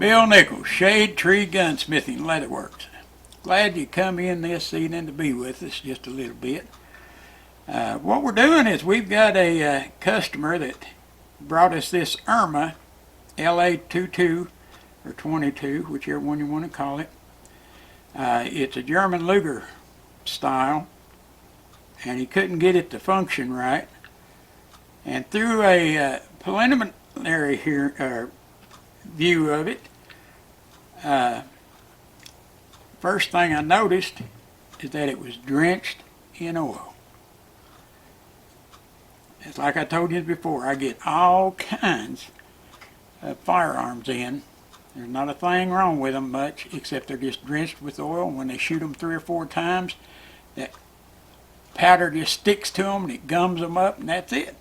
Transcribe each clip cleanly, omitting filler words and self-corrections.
Bill Nichols, Shade Tree Gunsmithing, Leatherworks. Glad you come in this evening to be with us just a little bit. What we're doing is we've got a customer that brought us this Erma LA22 or 22, whichever one you want to call it. It's a German Luger style, and he couldn't get it to function right. And through a preliminary view of it, first thing I noticed is that it was drenched in oil. It's like I told you before, I get all kinds of firearms in. There's not a thing wrong with them much, except they're just drenched with oil. When they shoot them 3 or 4 times, that powder just sticks to them and it gums them up, and that's it.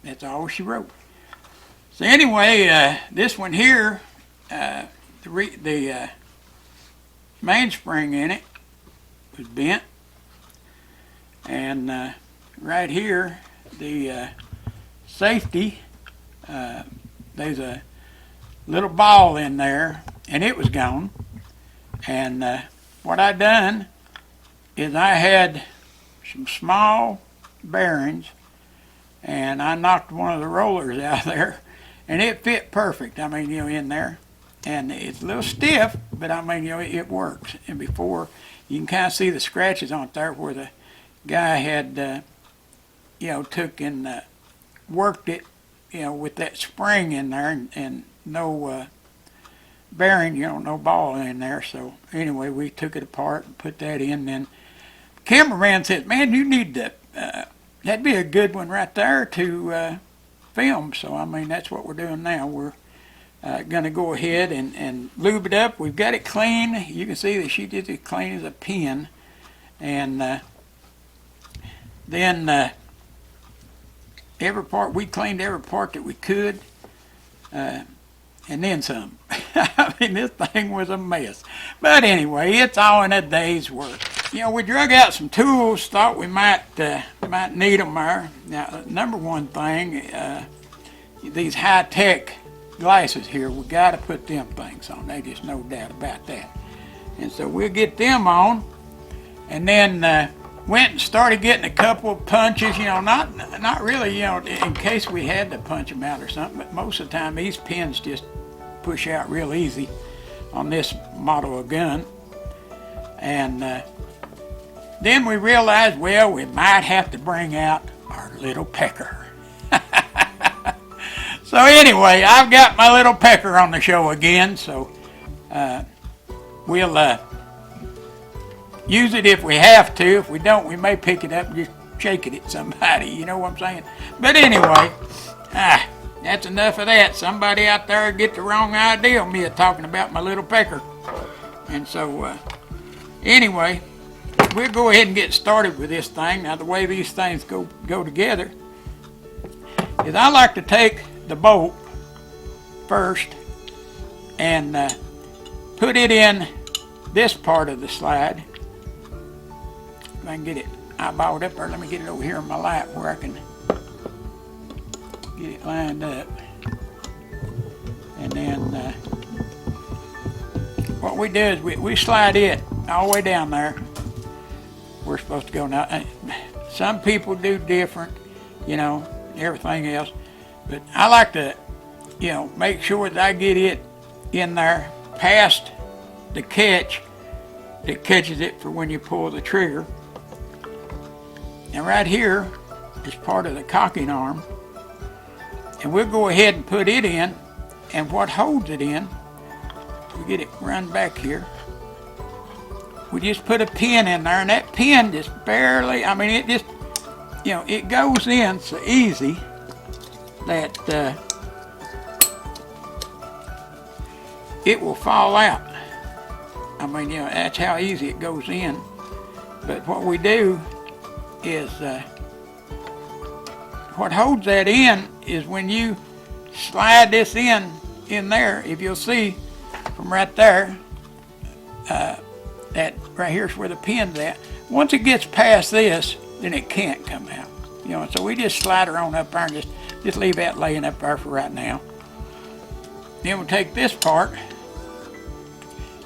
That's all she wrote. So anyway, this one here, the mainspring in it was bent, and right here, the safety, there's a little ball in there, and it was gone. And what I done is I had some small bearings, and I knocked one of the rollers out there, and it fit perfect. I mean, in there, and it's a little stiff, but I mean, it works. And before, you can kind of see the scratches on it there where the guy had, took and worked it, with that spring in there, and no bearing, no ball in there. So anyway, we took it apart and put that in. And then the cameraman said, "Man, you need to, that'd be a good one right there to film." So I mean, that's what we're doing now. We're going to go ahead and lube it up. We've got it clean. You can see that she did it clean as a pin. And then we cleaned every part that we could. And then some. I mean, this thing was a mess. But anyway, it's all in a day's work. We drug out some tools, thought we might need them there. Now, number one thing, these high-tech glasses here, we got to put them things on. There's just no doubt about that. And so we'll get them on, and then went and started getting a couple of punches. Not really, in case we had to punch them out or something. But most of the time, these pins just push out real easy on this model of gun. And then we realized, well, we might have to bring out our little pecker. So anyway, I've got my little pecker on the show again, so we'll use it if we have to. If we don't, we may pick it up and just shake it at somebody, you know what I'm saying? But anyway, that's enough of that. Somebody out there get the wrong idea of me talking about my little pecker. And so, anyway, we'll go ahead and get started with this thing. Now, the way these things go together is I like to take the bolt first and put it in this part of the slide. If I can get it eyeballed up there, let me get it over here on my lap where I can get it lined up. And then what we do is we slide it all the way down there. We're supposed to go now. Some people do different, everything else. But I like to, make sure that I get it in there past the catch that catches it for when you pull the trigger. And right here is part of the cocking arm. And we'll go ahead and put it in. And what holds it in, we get it run back here. We just put a pin in there, and that pin just barely, it just, it goes in so easy that it will fall out. That's how easy it goes in. But what we do is, what holds that in is when you slide this in there, if you'll see from right there, that right here's where the pin's at. Once it gets past this, then it can't come out. So we just slide her on up there and just leave that laying up there for right now. Then we'll take this part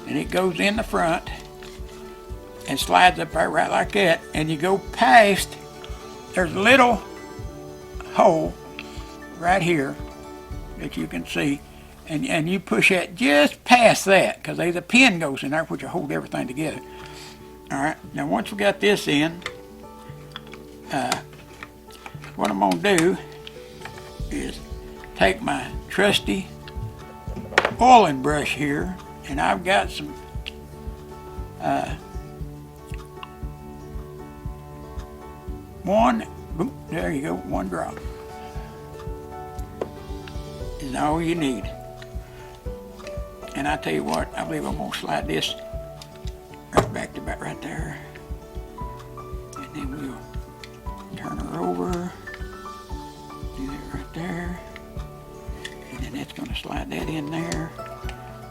and it goes in the front and slides up there right like that, and you go past, there's a little hole right here that you can see, and you push that just past that, because there's a pin goes in there which will hold everything together. Alright, now once we got this in, what I'm going to do is take my trusty oiling brush here, and I've got some there you go, one drop is all you need. And I tell you what, I believe I'm going to slide this right back to about right there, and then we'll turn her over, do that right there, and then that's going to slide that in there,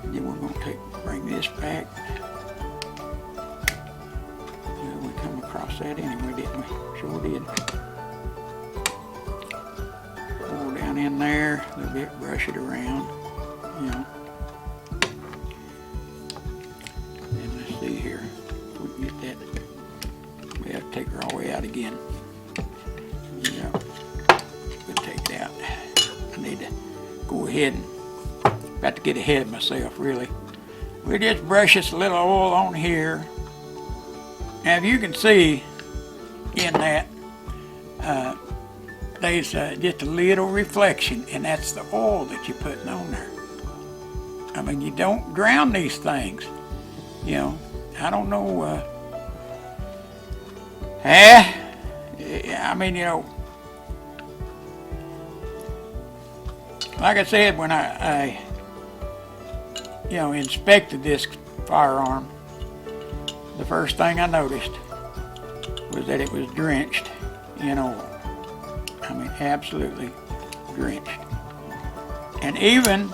and then we're going to bring this back. Well, we come across that anyway, didn't we? Sure did. Pull down in there a little bit, brush it around, you know. And let's see here, if we can get that. We have to take her all the way out again. Yeah, we'll take that. I need to go ahead and, about to get ahead of myself really. We just brush this little oil on here. Now if you can see in that, there's just a little reflection, and that's the oil that you're putting on there. I mean, you don't drown these things, you know. I don't know, I mean, you know, like I said, when I you know, inspected this firearm, the first thing I noticed was that it was drenched in oil. I mean, absolutely drenched. And even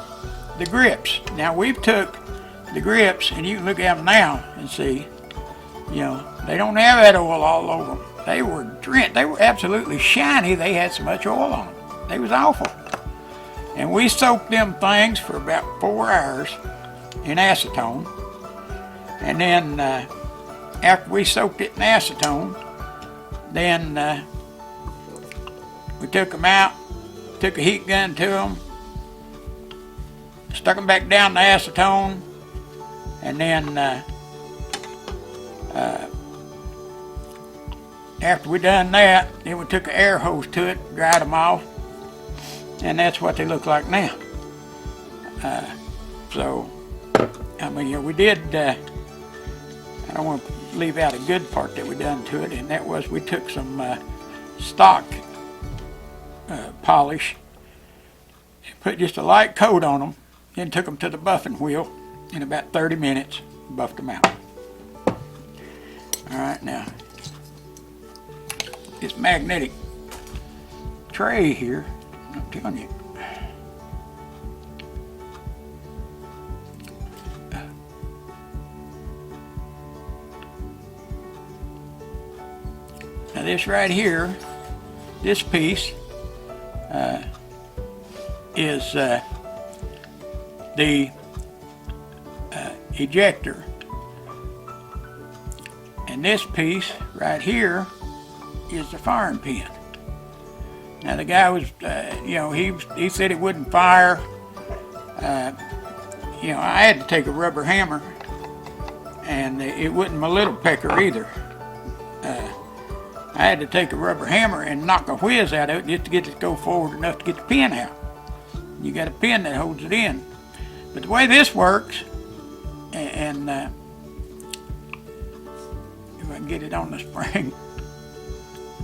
the grips. Now we've took the grips, and you can look at them now and see, you know, they don't have that oil all over them. They were drenched. They were absolutely shiny. They had so much oil on them. They was awful. And we soaked them things for about 4 hours in acetone. And then after we soaked it in acetone, then we took them out, took a heat gun to them, stuck them back down the acetone, and then after we done that, then we took an air hose to it, dried them off, and that's what they look like now. So, I mean, you know, we did, I don't want to leave out a good part that we done to it, and that was we took some stock polish, and put just a light coat on them, then took them to the buffing wheel. In about 30 minutes, buffed them out. Alright, now, this magnetic tray here, I'm telling you, now this right here, this piece is the ejector, and this piece right here is the firing pin. Now the guy was, you know, he said it wouldn't fire. You know, I had to take a rubber hammer, and it wasn't my little pecker either. I had to take a rubber hammer and knock a whiz out of it just to get it to go forward enough to get the pin out. You got a pin that holds it in. But the way this works, and if I can get it on the spring,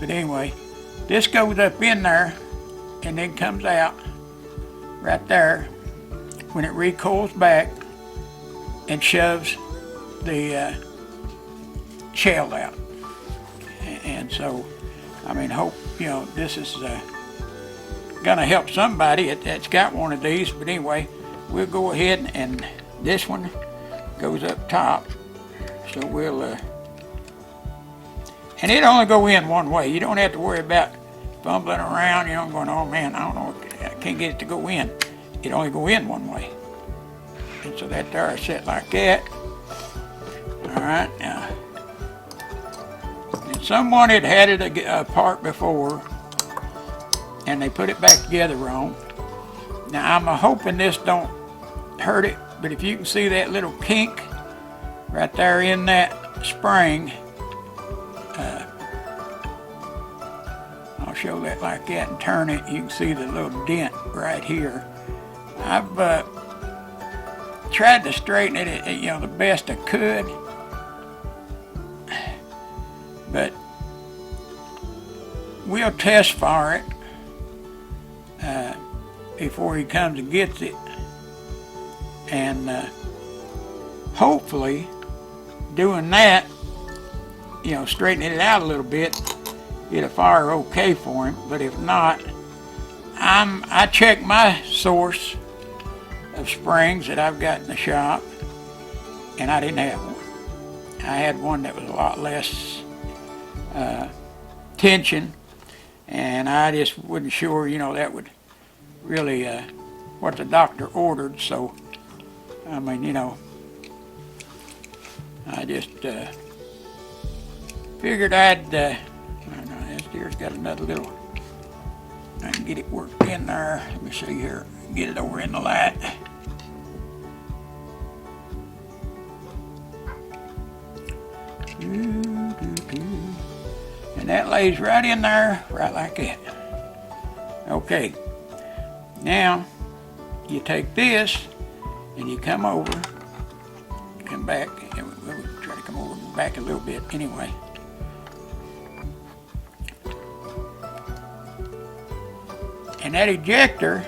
but anyway, this goes up in there and then comes out right there when it recoils back and shoves the shell out. And so, I mean, hope, you know, this is gonna help somebody that's got one of these. But anyway, we'll go ahead, and this one goes up top, so we'll and it only go in one way. You don't have to worry about fumbling around, you know, going, oh man, I don't know, I can't get it to go in. It only go in one way. And so that there is set like that, right, now. And someone had had it apart before, and they put it back together wrong. Now I'm hoping this don't hurt it, but if you can see that little kink right there in that spring, I'll show that like that and turn it. You can see the little dent right here. I've tried to straighten it, the best I could, but we'll test for it before he comes and gets it, and hopefully doing that, straightening it out a little bit, get a fire okay for him. But if not, I check my source of springs that I've got in the shop, and I didn't have one. I had one that was a lot less tension, and I just wasn't sure, that would really what the doctor ordered. So I mean, I just figured I'd I don't know, this deer's got another little, I can get it worked in there. Let me see here, get it over in the light. And that lays right in there, right like that. Okay, now you take this and you come over, come back, and we'll try to come over and back a little bit anyway. And that ejector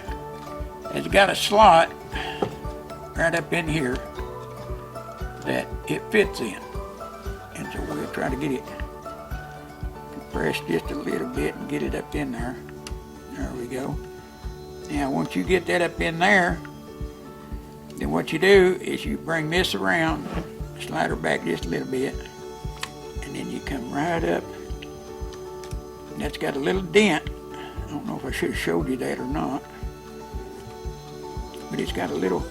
has got a slot right up in here that it fits in. And so we'll try to get it compressed just a little bit and get it up in there. There we go. Now once you get that up in there, then what you do is you bring this around, slide her back just a little bit, and then you come right up. And that's got a little dent. I don't know if I should have showed you that or not, but it's got a little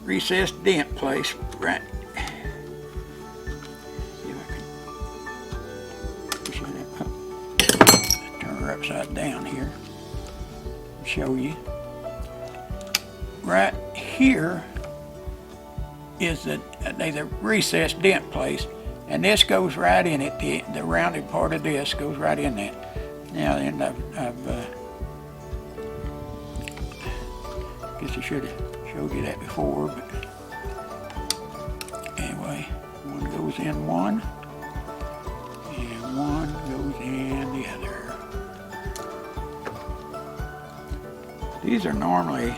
recessed dent place right. See if I can push that up. Turn her upside down here and show you. Right here is the recessed dent place, and this goes right in it. The rounded part of this goes right in that. Now then, I've guess I should have showed you that before, but anyway, one goes in one, and one goes in the other. These are normally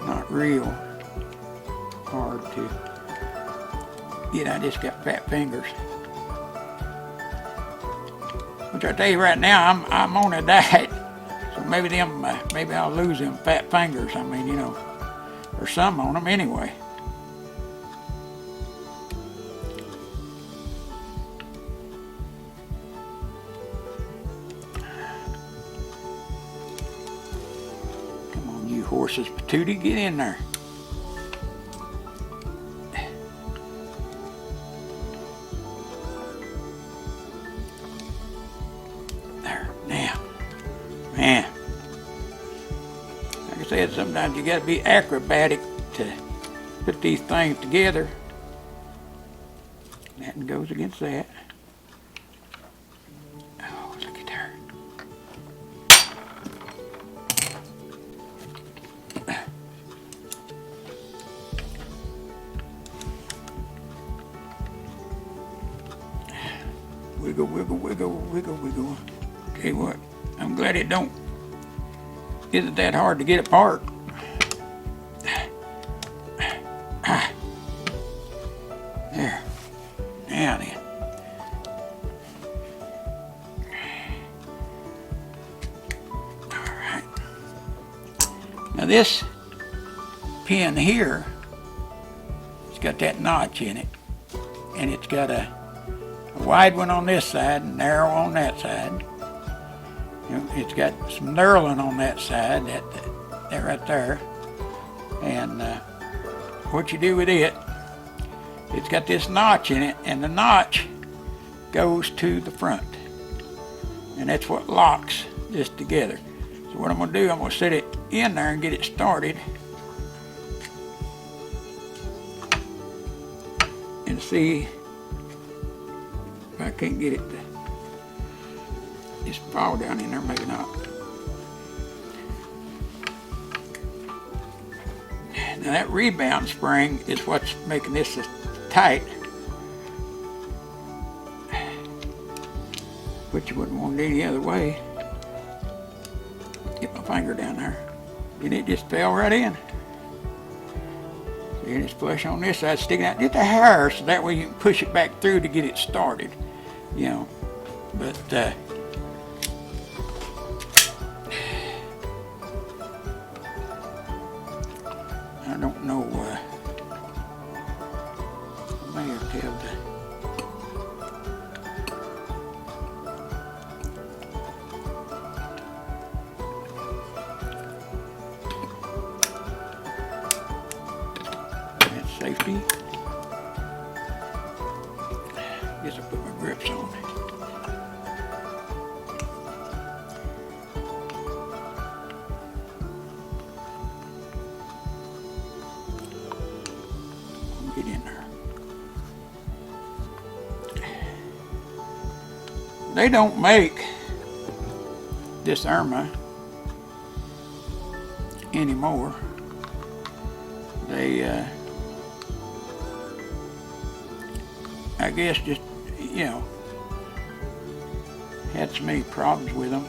not real hard to get. I just got fat fingers. Which I tell you right now, I'm on a diet, so maybe I'll lose them fat fingers. I mean, there's some on them anyway. Come on, you horses, patootie, get in there. Man, like I said, sometimes you got to be acrobatic to put these things together. That goes against that. Oh, look at her. Wiggle, wiggle, wiggle, wiggle, wiggle. Okay, what? I'm glad it isn't that hard to get apart. There. Now then. Alright. Now this pin here, it's got that notch in it. And it's got a wide one on this side and narrow on that side. It's got some knurling on that side, that right there. And what you do with it it's got this notch in it, and the notch goes to the front, and that's what locks this together. So what I'm going to do, I'm going to set it in there and get it started, and see if I can't get it to just fall down in there. Maybe not. Now that rebound spring is what's making this tight, but you wouldn't want it any other way. Get my finger down there, and it just fell right in. See, it's flush on this side, sticking out just a hair, so that way you can push it back through to get it started, you know. But I don't know. I may have to have safety. Guess I'll put my grips on. Get in there. They don't make this Erma anymore. They I guess just, you know, had so many problems with them.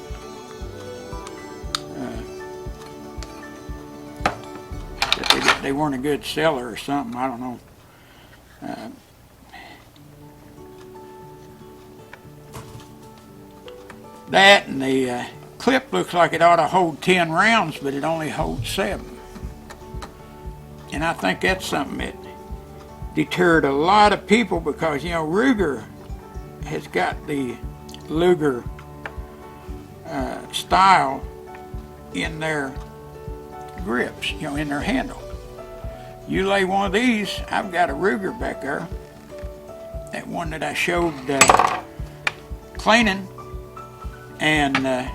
That they weren't a good seller or something, I don't know. That and the clip looks like it ought to hold 10 rounds, but it only holds 7. And I think that's something that deterred a lot of people, because, you know, Ruger has got the Luger style in their grips, you know, in their handle. You lay one of these, I've got a Ruger back there, that one that I showed cleaning, and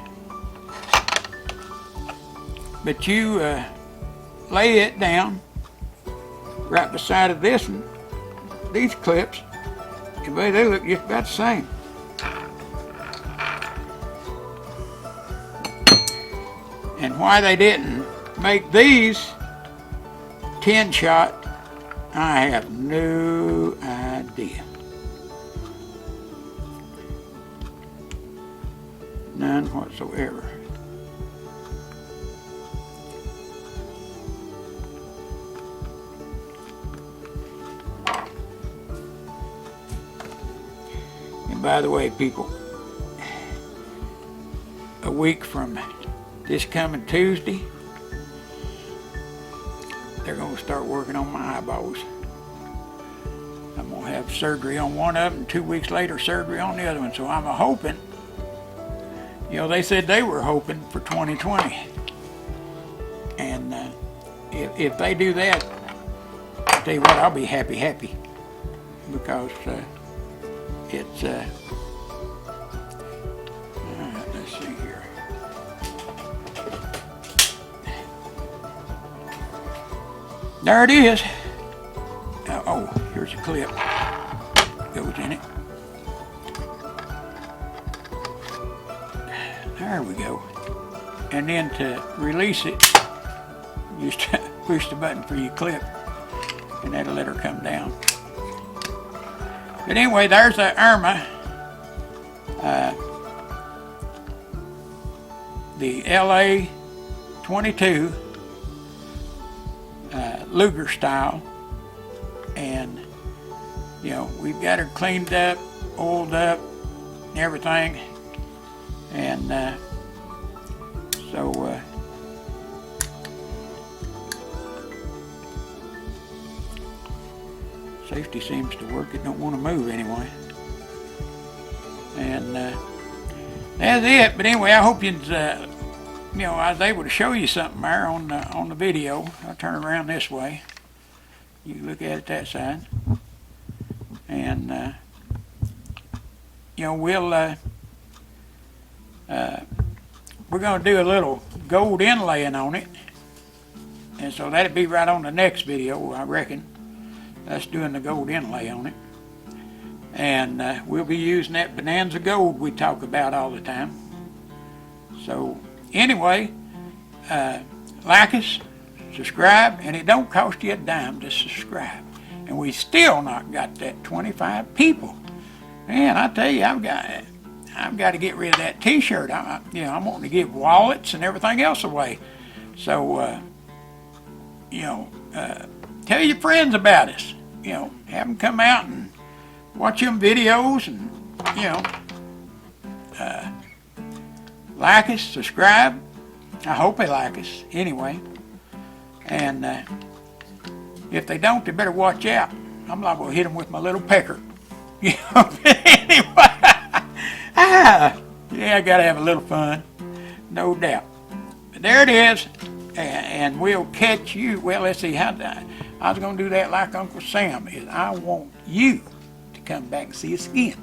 but you lay it down right beside of this one, these clips, and boy, they look just about the same. And why they didn't make these 10-shot, I have no idea. None whatsoever. And by the way, people, a week from this coming Tuesday, they're going to start working on my eyeballs. I'm going to have surgery on one of them, 2 weeks later surgery on the other one. So I'm hoping, you know, they said they were hoping for 2020. And if they do that, I'll tell you what, I'll be happy. Because it's, let's see here. There it is. Oh, here's a clip. Goes in it. There we go. And then to release it, you just push the button for your clip, and that'll let her come down. But anyway, there's the Erma. The LA 22 Luger style, and you know, we've got her cleaned up, oiled up, and everything, and so safety seems to work. It don't want to move anyway, and that's it. But anyway, I hope you know, I was able to show you something there on the video. I'll turn it around this way. You can look at it that side. And you know, we're going to do a little gold inlaying on it, and so that'll be right on the next video, I reckon. That's doing the gold inlay on it. And we'll be using that Bonanza gold we talk about all the time. So anyway, like us, subscribe, and it don't cost you a dime to subscribe. And we still not got that 25 people. Man, I tell you, I've got to get rid of that T-shirt. You know, I'm wanting to give wallets and everything else away. So, you know, tell your friends about us. You know, have them come out and watch them videos, and you know, like us, subscribe. I hope they like us anyway. And if they don't, they better watch out. I'm liable to hit them with my little pecker. You know, anyway. Yeah, I gotta have a little fun, no doubt. But there it is, and we'll catch you. Well, let's see how I was gonna do that like Uncle Sam. Is I want you to come back and see us again.